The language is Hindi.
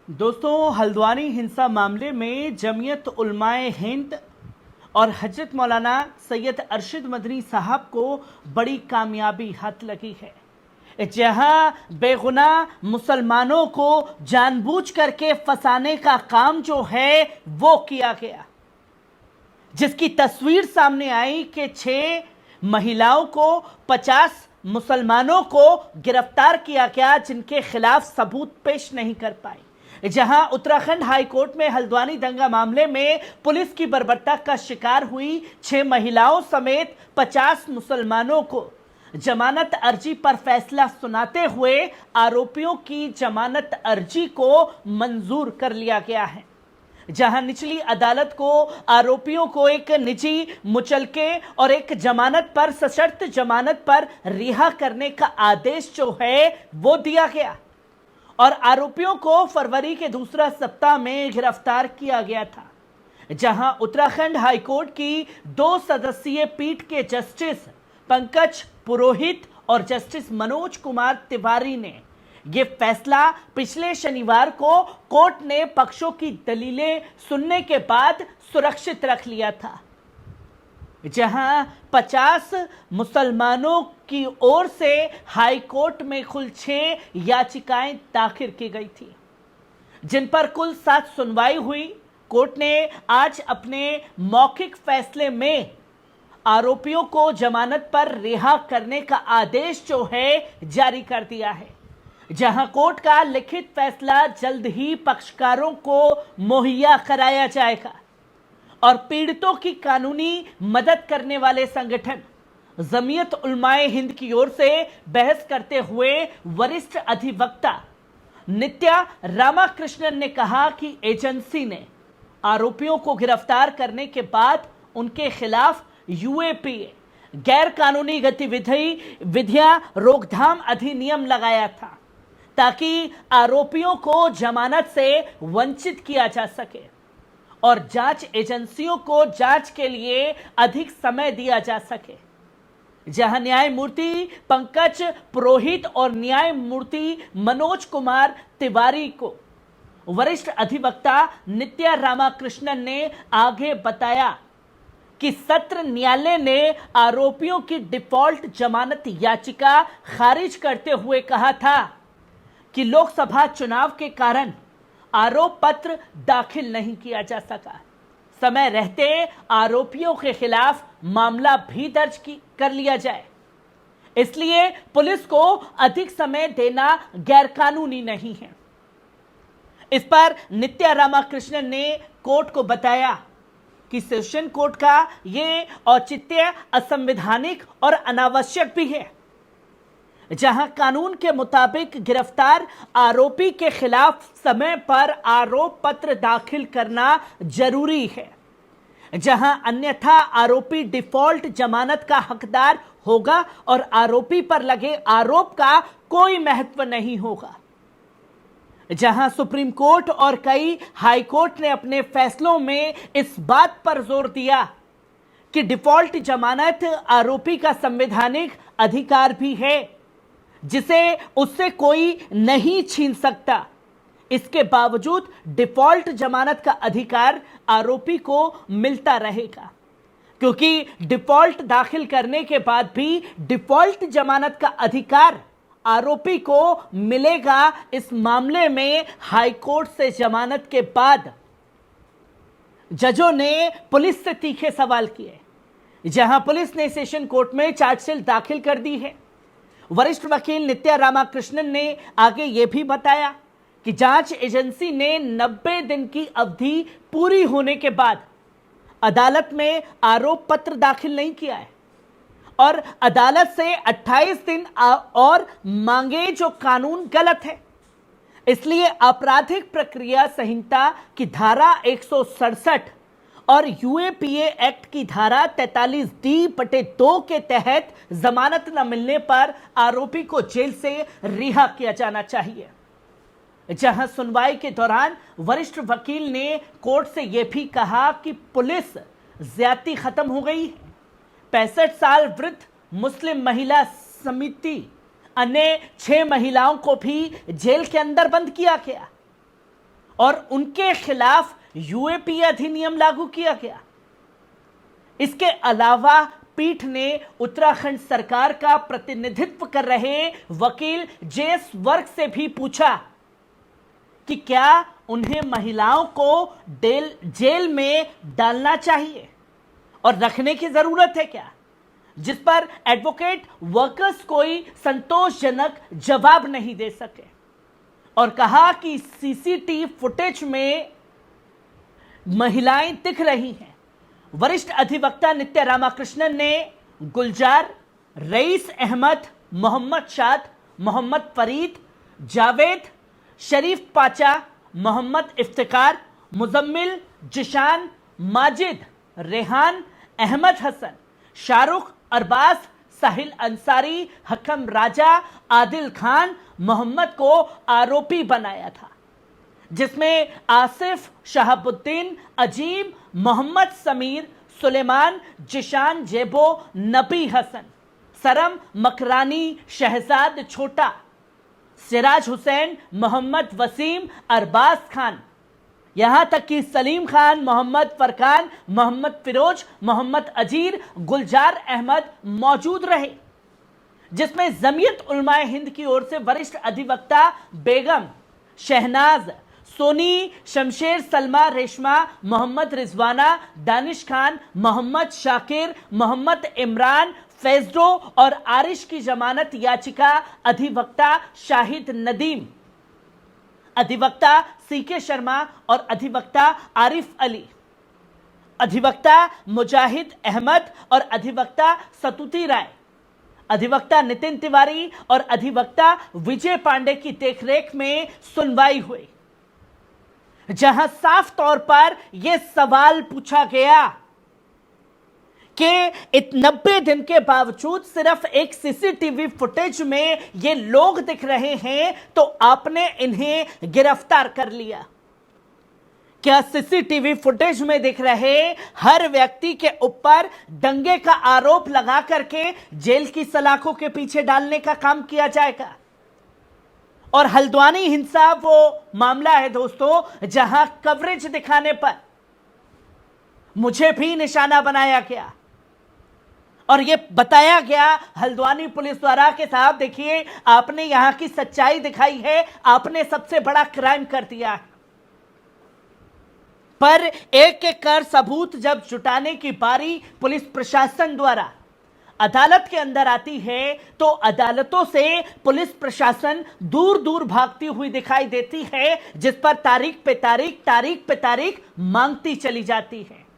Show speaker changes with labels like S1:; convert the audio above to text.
S1: दोस्तों, हल्द्वानी हिंसा मामले में जमीयत उलमाए हिंद और हजरत मौलाना सैयद अरशद मदनी साहब को बड़ी कामयाबी हाथ लगी है। जहां बेगुनाह मुसलमानों को जानबूझ करके फंसाने का काम जो है वो किया गया, जिसकी तस्वीर सामने आई कि 6 महिलाओं को 50 मुसलमानों को गिरफ्तार किया गया, जिनके खिलाफ सबूत पेश नहीं कर पाए। जहां उत्तराखंड हाई कोर्ट में हल्द्वानी दंगा मामले में पुलिस की बर्बरता का शिकार हुई 6 महिलाओं समेत 50 मुसलमानों को जमानत अर्जी पर फैसला सुनाते हुए आरोपियों की जमानत अर्जी को मंजूर कर लिया गया है। जहां निचली अदालत को आरोपियों को एक निजी मुचलके और एक जमानत पर सशर्त जमानत पर रिहा करने का आदेश जो है वो दिया गया और आरोपियों को फरवरी के दूसरा सप्ताह में गिरफ्तार किया गया था। जहां उत्तराखंड हाईकोर्ट की 2 सदस्यीय पीठ के जस्टिस पंकज पुरोहित और जस्टिस मनोज कुमार तिवारी ने यह फैसला पिछले शनिवार को कोर्ट ने पक्षों की दलीलें सुनने के बाद सुरक्षित रख लिया था। जहां 50 मुसलमानों की ओर से हाई कोर्ट में कुल 6 याचिकाएं दाखिल की गई थी, जिन पर कुल 7 सुनवाई हुई। कोर्ट ने आज अपने मौखिक फैसले में आरोपियों को जमानत पर रिहा करने का आदेश जो है जारी कर दिया है। जहां कोर्ट का लिखित फैसला जल्द ही पक्षकारों को मुहैया कराया जाएगा और पीड़ितों की कानूनी मदद करने वाले संगठन जमीयत उलमाए हिंद की ओर से बहस करते हुए वरिष्ठ अधिवक्ता नित्या रामाकृष्णन ने कहा कि एजेंसी ने आरोपियों को गिरफ्तार करने के बाद उनके खिलाफ यूएपीए गैर कानूनी गतिविधियां रोकथाम अधिनियम लगाया था, ताकि आरोपियों को जमानत से वंचित किया जा सके और जांच एजेंसियों को जांच के लिए अधिक समय दिया जा सके। जहां न्यायमूर्ति पंकज पुरोहित और न्यायमूर्ति मनोज कुमार तिवारी को वरिष्ठ अधिवक्ता नित्या रामाकृष्णन ने आगे बताया कि सत्र न्यायालय ने आरोपियों की डिफॉल्ट जमानत याचिका खारिज करते हुए कहा था कि लोकसभा चुनाव के कारण आरोप पत्र दाखिल नहीं किया जा सका। समय रहते आरोपियों के खिलाफ मामला भी दर्ज कर लिया जाए, इसलिए पुलिस को अधिक समय देना गैरकानूनी नहीं है। इस पर नित्या रामाकृष्णन ने कोर्ट को बताया कि सेशन कोर्ट का ये औचित्य असंवैधानिक और अनावश्यक भी है, जहां कानून के मुताबिक गिरफ्तार आरोपी के खिलाफ समय पर आरोप पत्र दाखिल करना जरूरी है, जहां अन्यथा आरोपी डिफॉल्ट जमानत का हकदार होगा और आरोपी पर लगे आरोप का कोई महत्व नहीं होगा। जहां सुप्रीम कोर्ट और कई हाई कोर्ट ने अपने फैसलों में इस बात पर जोर दिया कि डिफॉल्ट जमानत आरोपी का संवैधानिक अधिकार भी है, जिसे उससे कोई नहीं छीन सकता। इसके बावजूद डिफॉल्ट जमानत का अधिकार आरोपी को मिलता रहेगा, क्योंकि डिफॉल्ट दाखिल करने के बाद भी डिफॉल्ट जमानत का अधिकार आरोपी को मिलेगा। इस मामले में हाई कोर्ट से जमानत के बाद जजों ने पुलिस से तीखे सवाल किए, जहां पुलिस ने सेशन कोर्ट में चार्जशीट दाखिल कर दी है। वरिष्ठ वकील नित्या रामाकृष्णन ने आगे यह भी बताया कि जांच एजेंसी ने 90 दिन की अवधि पूरी होने के बाद अदालत में आरोप पत्र दाखिल नहीं किया है और अदालत से 28 दिन और मांगे, जो कानून गलत है। इसलिए आपराधिक प्रक्रिया संहिता की धारा 167 और यूएपीए एक्ट की धारा 43D/2 के तहत जमानत न मिलने पर आरोपी को जेल से रिहा किया जाना चाहिए। जहां सुनवाई के दौरान वरिष्ठ वकील ने कोर्ट से यह भी कहा कि पुलिस ज्यादती खत्म हो गई है। 65 साल वृद्ध मुस्लिम महिला समिति अन्य 6 महिलाओं को भी जेल के अंदर बंद किया गया। और उनके खिलाफ यूएपीए अधिनियम लागू किया गया। इसके अलावा पीठ ने उत्तराखंड सरकार का प्रतिनिधित्व कर रहे वकील जेएस वर्क से भी पूछा कि क्या उन्हें महिलाओं को जेल में डालना चाहिए और रखने की जरूरत है क्या, जिस पर एडवोकेट वर्कर्स कोई संतोषजनक जवाब नहीं दे सके और कहा कि सीसीटीवी फुटेज में महिलाएं दिख रही हैं। वरिष्ठ अधिवक्ता नित्य रामाकृष्णन ने गुलजार, रईस अहमद, मोहम्मद शाद, मोहम्मद फरीद, जावेद, शरीफ पाचा, मोहम्मद इफ्तिकार, मुजम्मिल, जिशान, माजिद, रेहान, अहमद हसन, शाहरुख, अरबाज, साहिल अंसारी, हकम राजा, आदिल खान, मोहम्मद को आरोपी बनाया था, जिसमें आसिफ, शहाबुद्दीन, अजीम, मोहम्मद समीर, सुलेमान, जिशान जेबो, नबी हसन, सरम मकरानी, शहजाद छोटा, सिराज हुसैन, मोहम्मद वसीम, अरबाज खान, यहां तक कि सलीम खान, मोहम्मद फरकान, मोहम्मद फिरोज, मोहम्मद अजीर, गुलजार अहमद मौजूद रहे, जिसमें जमीयत उलमाए हिंद की ओर से वरिष्ठ अधिवक्ता बेगम, शहनाज, सोनी, शमशेर, सलमा, रेशमा, मोहम्मद रिजवाना, दानिश खान, मोहम्मद शाकिर, मोहम्मद इमरान, फैजडो और आरिश की जमानत याचिका अधिवक्ता शाहिद नदीम, अधिवक्ता सीके शर्मा और अधिवक्ता आरिफ अली, अधिवक्ता मुजाहिद अहमद और अधिवक्ता सतुती राय, अधिवक्ता नितिन तिवारी और अधिवक्ता विजय पांडे की देखरेख में सुनवाई हुई, जहां साफ तौर पर यह सवाल पूछा गया कि 90 दिन के बावजूद सिर्फ एक सीसीटीवी फुटेज में ये लोग दिख रहे हैं तो आपने इन्हें गिरफ्तार कर लिया। क्या सीसीटीवी फुटेज में दिख रहे हर व्यक्ति के ऊपर दंगे का आरोप लगा करके जेल की सलाखों के पीछे डालने का काम किया जाएगा? और हल्द्वानी हिंसा वो मामला है दोस्तों, जहां कवरेज दिखाने पर मुझे भी निशाना बनाया गया और यह बताया गया हल्द्वानी पुलिस द्वारा कि साहब देखिए, आपने यहां की सच्चाई दिखाई है, आपने सबसे बड़ा क्राइम कर दिया है। पर एक एक कर सबूत जब जुटाने की बारी पुलिस प्रशासन द्वारा अदालत के अंदर आती है तो अदालतों से पुलिस प्रशासन दूर दूर भागती हुई दिखाई देती है, जिस पर तारीख पे तारीख मांगती चली जाती है।